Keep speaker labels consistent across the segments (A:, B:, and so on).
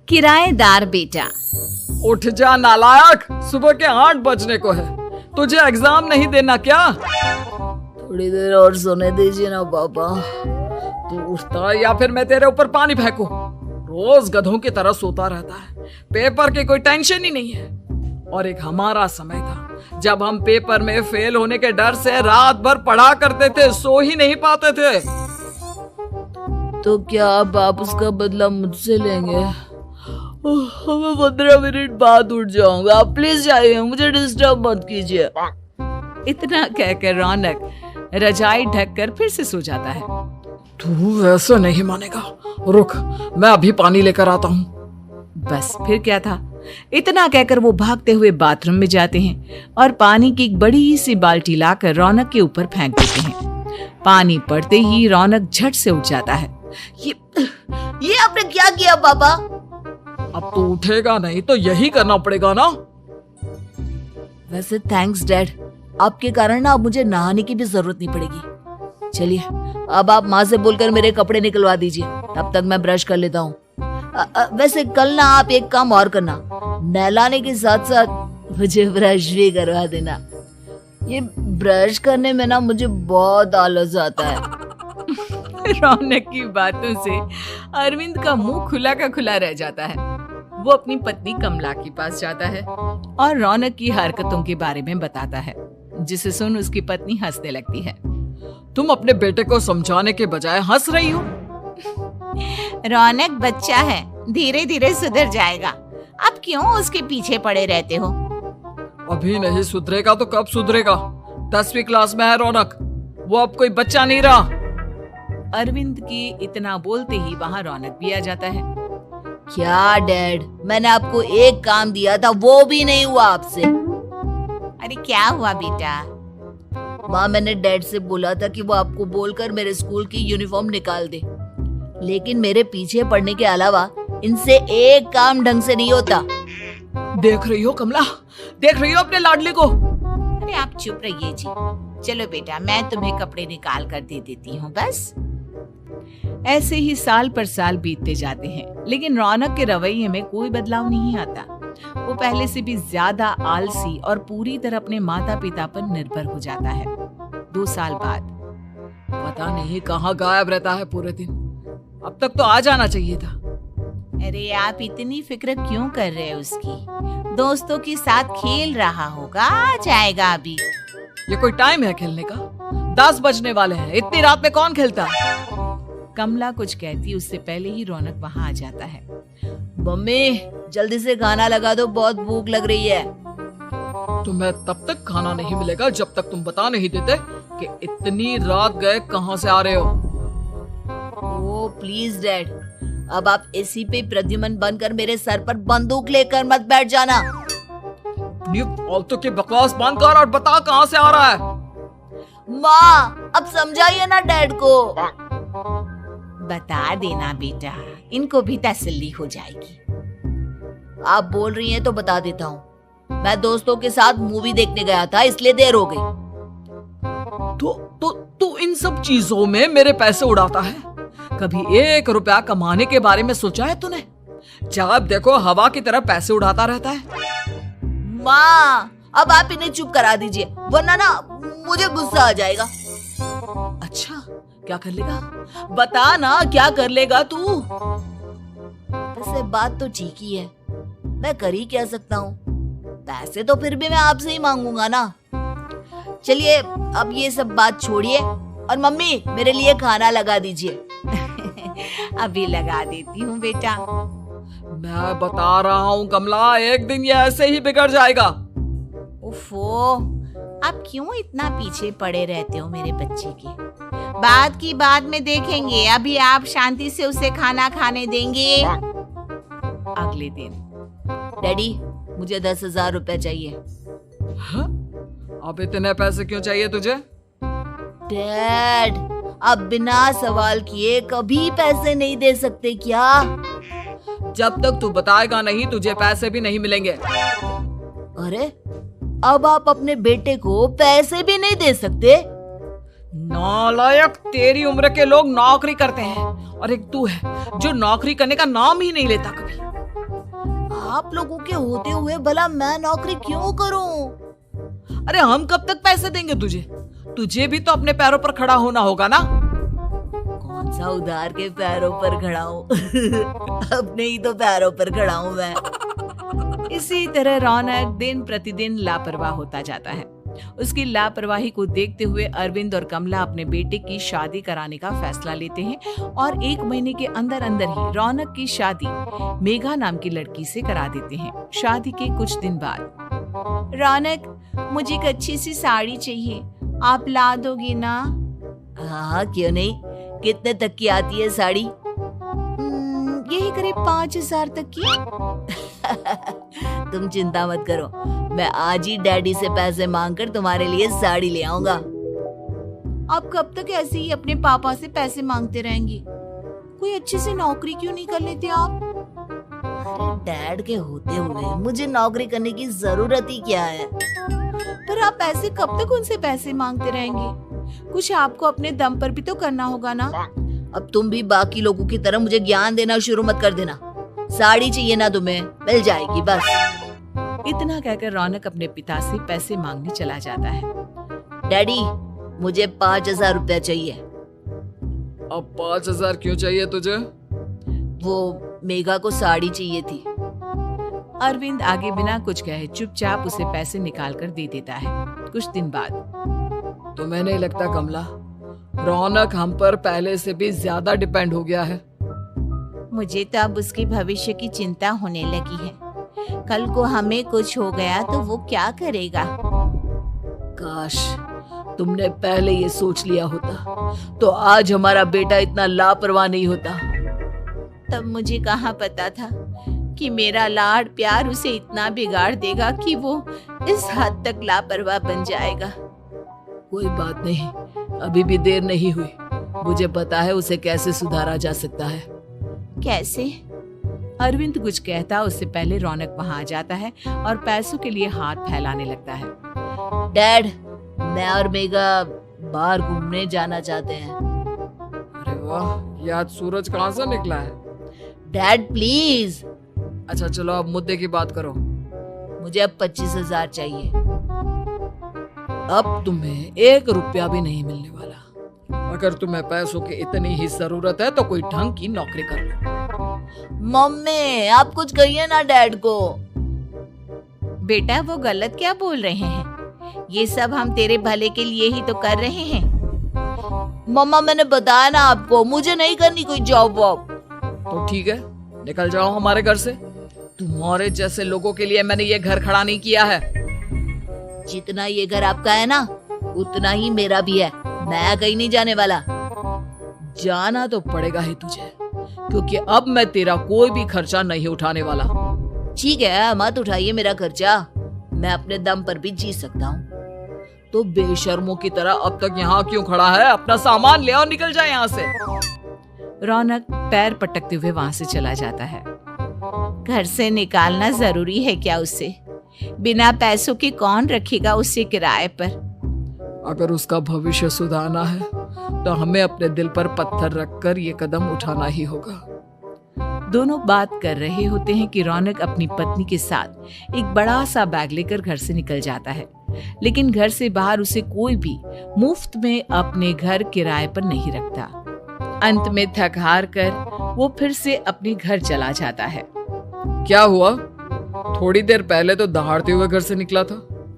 A: किराएदार बेटा।
B: उठ जा नालायक, सुबह के 8 बजने को है। तुझे एग्जाम नहीं देना क्या?
C: थोड़ी देर और सोने दीजिए ना पापा।
B: तू उठता या फिर मैं तेरे ऊपर पानी फेंकूं? रोज गधों की तरह सोता रहता है, पेपर की कोई टेंशन ही नहीं है। और एक हमारा समय था जब हम पेपर में फेल होने के डर से रात भर पढ़ा करते थे, सो ही नहीं पाते थे।
C: तो क्या अब आप उसका बदला मुझसे लेंगे? मैं 15 मिनट बाद उठ जाऊंगा, आप प्लीज जाइए, मुझे डिस्टर्ब मत कीजिए।
A: इतना कहकर रौनक रजाई ढककर फिर से सो जाता है।
B: तू वैसे नहीं मानेगा, रुक मैं अभी पानी लेकर आता हूँ।
A: बस फिर क्या था, इतना कहकर वो भागते हुए बाथरूम में जाते हैं और पानी की एक बड़ी सी बाल्टी लाकर रौनक के ऊपर फेंक देते हैं। पानी पड़ते ही रौनक झट से उठ जाता है।
C: ये आपने क्या किया पापा?
B: अब तो उठेगा नहीं तो यही करना पड़ेगा ना।
C: वैसे थैंक्स डैड, आपके कारण ना अब मुझे नहाने की भी जरूरत नहीं पड़ेगी। चलिए अब आप माँ से बोलकर मेरे कपड़े निकलवा दीजिए, तब तक मैं ब्रश कर लेता हूँ। वैसे कल ना आप एक काम और करना, नहलाने के साथ साथ मुझे ब्रश भी करवा देना। ये ब्रश करने में ना मुझे बहुत आलस आता है।
A: रौनक की बातों से अरविंद का मुंह खुला का खुला रह जाता है। वो अपनी पत्नी कमला के पास जाता है और रौनक की हरकतों के बारे में बताता है, जिसे सुन उसकी पत्नी हंसने लगती है।
B: तुम अपने बेटे को समझाने के बजाय हंस रही हो।
A: रौनक बच्चा है, धीरे धीरे सुधर जाएगा, आप क्यों उसके पीछे पड़े रहते हो?
B: अभी नहीं सुधरेगा तो कब सुधरेगा? 10वीं क्लास में है रौनक, वो अब कोई बच्चा नहीं रहा।
A: अरविंद की इतना बोलते ही वहाँ रौनक भी आ जाता है।
C: क्या डैड, मैंने आपको एक काम दिया था, वो भी नहीं हुआ आपसे।
A: अरे क्या हुआ बेटा?
C: माँ, मैंने डैड से बोला था कि वो आपको बोलकर मेरे स्कूल की यूनिफॉर्म निकाल दे, लेकिन मेरे पीछे पड़ने के अलावा इनसे एक काम ढंग से नहीं होता।
B: देख रही हो कमला, देख रही हो अपने लाडले को?
A: अरे आप चुप रहिए जी। चलो बेटा, मैं तुम्हें कपड़े निकाल कर दे देती हूँ बस। ऐसे ही साल पर साल बीतते जाते हैं, लेकिन रौनक के रवैये में कोई बदलाव नहीं आता। वो पहले से भी ज्यादा आलसी और पूरी तरह अपने माता पिता पर निर्भर हो जाता है। 2 साल बाद
B: पता नहीं कहाँ गायब रहता है पूरे दिन, अब तक तो आ जाना चाहिए था।
A: अरे आप इतनी फिक्र क्यों कर रहे हैं उसकी? दोस्तों के साथ खेल रहा होगा, आ जाएगा अभी।
B: ये कोई टाइम है खेलने का? 10 बजने वाले हैं, इतनी रात में कौन खेलता है?
A: कमला कुछ कहती उससे पहले ही रौनक वहाँ आ जाता है।
C: मम्मी जल्दी से खाना लगा दो, बहुत भूख लग रही है।
B: तुम्हें तब तक खाना नहीं मिलेगा जब तक तुम बता नहीं देते कि इतनी रात गए कहाँ से आ रहे हो।
C: ओ प्लीज डैड, अब आप एसी पे प्रद्युमन बनकर मेरे सर पर बंदूक लेकर मत बैठ जाना।
B: फालतू की बकवास बंद कर और बता कहाँ से आ रहा है।
C: माँ अब समझाइए ना डैड को।
A: बता देना बेटा, इनको भी तसल्ली हो जाएगी।
C: आप बोल रही हैं तो बता देता हूँ। मैं दोस्तों के साथ मूवी देखने गया था, इसलिए देर हो गई।
B: तो इन सब चीजों में मेरे पैसे उड़ाता है। कभी 1 रुपया कमाने के बारे में सोचा है तूने? जब देखो हवा की तरह पैसे उड़ाता रहता है।
C: माँ अब आप इन्हें चुप करा दीजिए, वरना ना मुझे गुस्सा आ जाएगा।
B: अच्छा क्या कर लेगा? बता ना क्या कर लेगा तू?
C: वैसे बात तो ठीक ही है, मैं कर ही क्या सकता हूँ। पैसे तो फिर भी मैं आपसे ही मांगूंगा ना। चलिए अब ये सब बात छोड़िए और मम्मी मेरे लिए खाना लगा दीजिए।
A: अभी लगा देती हूँ बेटा।
B: मैं बता रहा हूँ कमला, एक दिन ये ऐसे ही बिगड़ जाएगा।
A: ओफो, आप क्यों इतना पीछे पड़े रहते हो मेरे बच्चे के? बात की बाद में देखेंगे, अभी आप शांति से उसे खाना खाने देंगे। अगले दिन
C: डैडी मुझे 10,000 रुपए चाहिए।
B: हाँ? अब इतने पैसे क्यों चाहिए तुझे?
C: डैड अब बिना सवाल किए कभी पैसे नहीं दे सकते क्या?
B: जब तक तू बताएगा नहीं तुझे पैसे भी नहीं मिलेंगे।
C: अरे अब आप अपने बेटे को पैसे भी नहीं दे सकते?
B: नालायक, तेरी उम्र के लोग नौकरी करते हैं और एक तू है जो नौकरी करने का नाम ही नहीं लेता कभी।
C: आप लोगों के होते हुए भला मैं नौकरी क्यों करूं?
B: अरे हम कब तक पैसे देंगे तुझे? तुझे भी तो अपने पैरों पर खड़ा होना होगा ना।
C: कौन सा उधार के पैरों पर खड़ा हूँ? अपने ही तो पैरों पर खड़ा हूँ मैं।
A: इसी तरह रौनक दिन प्रतिदिन लापरवाह होता जाता है। उसकी लापरवाही को देखते हुए अरविंद और कमला अपने बेटे की शादी कराने का फैसला लेते हैं और 1 महीने के अंदर अंदर ही रौनक की शादी मेघा नाम की लड़की से करा देते हैं। शादी के कुछ दिन बाद, रौनक मुझे एक अच्छी सी साड़ी चाहिए, आप ला दोगे ना?
C: हाँ क्यों नहीं। कितने तक की आती है साड़ी?
A: यही करीब 5,000 तक की।
C: तुम चिंता मत करो, मैं आज ही डैडी से पैसे मांगकर तुम्हारे लिए साड़ी ले आऊंगा।
A: आप कब तक ऐसे ही अपने पापा से पैसे मांगते रहेंगे? कोई अच्छी सी नौकरी क्यों नहीं कर लेते आप?
C: अरे डैड के होते हुए मुझे नौकरी करने की जरूरत ही क्या है?
A: पर आप ऐसे कब तक उनसे पैसे मांगते रहेंगे? कुछ आपको अपने दम पर भी तो करना होगा ना।
C: अब तुम भी बाकी लोगों की तरह मुझे ज्ञान देना शुरू मत कर देना। साड़ी चाहिए ना तुम्हें, मिल जाएगी बस।
A: इतना कहकर रौनक अपने पिता से पैसे मांगने चला जाता है।
C: डैडी मुझे 5,000 रुपया चाहिए।
B: अब 5,000 क्यों चाहिए तुझे?
C: वो मेघा को साड़ी चाहिए थी।
A: अरविंद आगे बिना कुछ कहे चुपचाप उसे पैसे निकाल कर दे देता है। कुछ दिन बाद,
B: तुम्हें नहीं लगता कमला, रौनक हम पर पहले से भी ज्यादा डिपेंड हो गया है?
A: मुझे तो अब उसके भविष्य की चिंता होने लगी है। कल को हमें कुछ हो गया तो वो क्या करेगा?
C: काश तुमने पहले ये सोच लिया होता तो आज हमारा बेटा इतना लापरवाह नहीं होता।
A: तब मुझे कहाँ पता था कि मेरा लाड प्यार उसे इतना बिगाड़ देगा कि वो इस हद तक लापरवाह बन जाएगा।
C: कोई बात नहीं, अभी भी देर नहीं हुई। मुझे पता है उसे कैसे सुधारा जा सकता है।
A: कैसे? अरविंद कुछ कहता उससे पहले रौनक वहां आ जाता है और पैसों के लिए हाथ फैलाने लगता है।
C: डैड, मैं और मेघा बाहर घूमने जाना चाहते हैं।
B: अरे वाह, ये आज सूरज कहाँ से निकला है?
C: Dad please.
B: अच्छा चलो अब मुद्दे की बात करो।
C: मुझे अब 25,000 चाहिए।
B: अब तुम्हें 1 रुपया भी नहीं मिलने वाला। अगर तुम्हें पैसों की इतनी ही जरूरत है तो कोई ढंग की नौकरी कर लो।
C: मम्मी आप कुछ कहिए ना डैड को।
A: बेटा वो गलत क्या बोल रहे हैं? ये सब हम तेरे भले के लिए ही तो कर रहे हैं।
C: मम्मा मैंने बताया ना आपको, मुझे नहीं करनी कोई जॉब वॉब।
B: तो ठीक है, निकल जाओ हमारे घर से। तुम्हारे जैसे लोगों के लिए मैंने ये घर खड़ा नहीं किया है।
C: जितना ये घर आपका है ना उतना ही मेरा भी है। मैं कहीं नहीं जाने वाला।
B: जाना तो पड़ेगा ही तुझे, क्योंकि अब मैं तेरा कोई भी खर्चा नहीं उठाने वाला।
C: ठीक है, मत उठाइए मेरा खर्चा, मैं अपने दम पर भी जी सकता हूँ।
B: तो बेशर्मों की तरह अब तक यहाँ क्यों खड़ा है? अपना सामान ले और निकल जाए यहाँ से।
A: रौनक पैर पटकते हुए वहां से चला जाता है। घर से निकालना जरूरी है क्या उसे? बिना पैसों के कौन रखेगा उसे किराए पर?
B: अगर उसका भविष्य सुधारना है तो हमें अपने दिल पर पत्थर रखकर ये कदम उठाना ही होगा।
A: दोनों बात कर रहे होते हैं कि रौनक अपनी पत्नी के साथ एक बड़ा सा बैग लेकर घर से निकल जाता है, लेकिन घर से बाहर उसे कोई भी मुफ्त में अपने घर किराए पर नहीं रखता। अंत में थक हार कर वो फिर से अपने घर चला जाता है।
B: क्या हुआ? थोड़ी देर पहले तो दहाड़ते हुए घर से निकला था,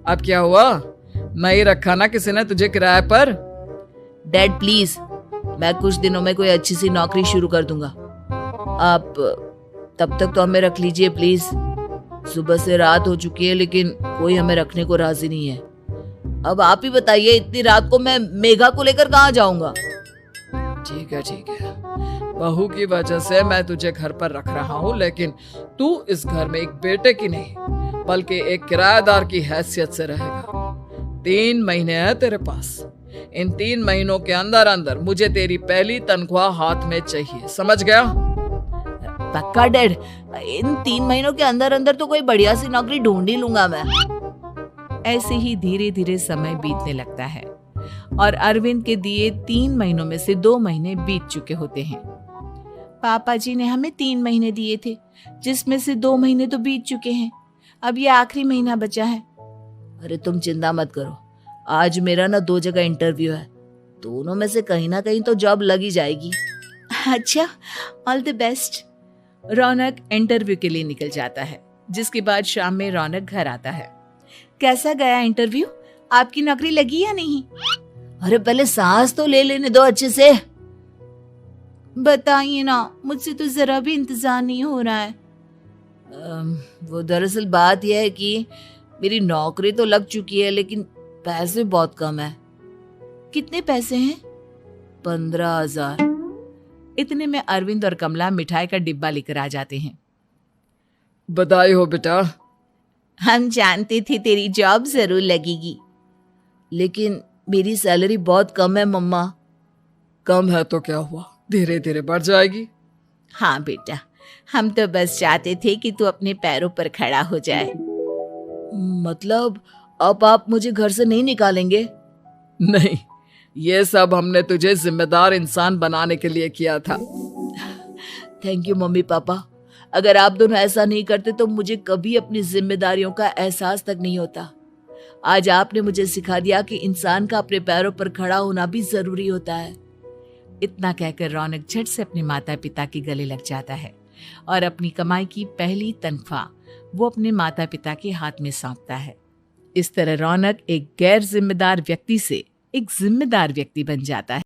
B: अब क्या हुआ? नहीं रखा ना किसी ने तुझे किराए पर?
C: डैड प्लीज, मैं कुछ दिनों में कोई अच्छी सी नौकरी शुरू कर दूंगा। आप तब तक तो हमें रख लीजिए प्लीज। सुबह से रात हो चुकी है लेकिन कोई हमें रखने को राजी नहीं है। अब आप ही बताइए, इतनी रात को मैं मेघा को लेकर कहाँ जाऊंगा?
B: ठीक है, बहू की वजह से मैं तुझे घर पर रख रहा हूँ, लेकिन तू इस घर में एक बेटे की नहीं बल्कि एक किराएदार की हैसियत से रहेगा। 3 महीने है तेरे पास। इन 3 महीनों के अंदर अंदर मुझे तेरी पहली तनख्वाह हाथ में चाहिए, समझ गया?
C: पक्का डैड, इन 3 महीनों के अंदर अंदर तो कोई बढ़िया सी नौकरी ढूंढ ही लूंगा मैं।
A: ऐसे ही धीरे धीरे समय बीतने लगता है और अरविंद के दिए 3 महीनों में से 2 महीने बीत चुके होते हैं। पापा जी ने हमें 3 महीने दिए थे, जिसमें से 2 महीने तो बीत चुके हैं। अब ये आखिरी महीना बचा है।
C: अरे तुम चिंता मत करो, आज मेरा ना 2 जगह इंटरव्यू है, दोनों में से कहीं ना कहीं तो जॉब लगी जाएगी।
A: अच्छा, all the best. Raunak interview के लिए निकल जाता है, जिसके बाद शाम में रौनक घर आता है। कैसा गया इंटरव्यू? आपकी नौकरी लगी या नहीं?
C: अरे पहले सांस तो ले लेने दो अच्छे से।
A: बताइए ना, मुझसे तो जरा भी इंतजार नहीं हो रहा है।
C: वो दरअसल बात यह है कि मेरी नौकरी तो लग चुकी है, लेकिन पैसे बहुत कम है।
A: कितने पैसे हैं?
C: 15,000।
A: इतने में अरविंद और कमला मिठाई का डिब्बा लेकर आ जाते हैं।
B: बधाई हो बेटा।
A: हम जानते थे तेरी जॉब जरूर लगेगी।
C: लेकिन मेरी सैलरी बहुत कम है मम्मा।
B: कम है तो क्या हुआ, धीरे धीरे बढ़ जाएगी।
A: हाँ बेटा, हम तो बस चाहते थे कि तू अपने पैरों पर खड़ा हो जाए।
C: मतलब अब आप मुझे घर से नहीं निकालेंगे?
B: नहीं, ये सब हमने तुझे जिम्मेदार इंसान बनाने के लिए किया था।
C: Thank you mummy papa. अगर आप दोनों ऐसा नहीं करते तो मुझे कभी अपनी जिम्मेदारियों का एहसास तक नहीं होता। आज आपने मुझे सिखा दिया कि इंसान का अपने पैरों पर खड़ा होना भी जरूरी होता है।
A: इतना कहकर रौनक झट से अपने माता पिता के गले लग जाता है और अपनी कमाई की पहली तनख्वाह वो अपने माता पिता के हाथ में सौंपता है। इस तरह रौनक एक गैर जिम्मेदार व्यक्ति से एक जिम्मेदार व्यक्ति बन जाता है।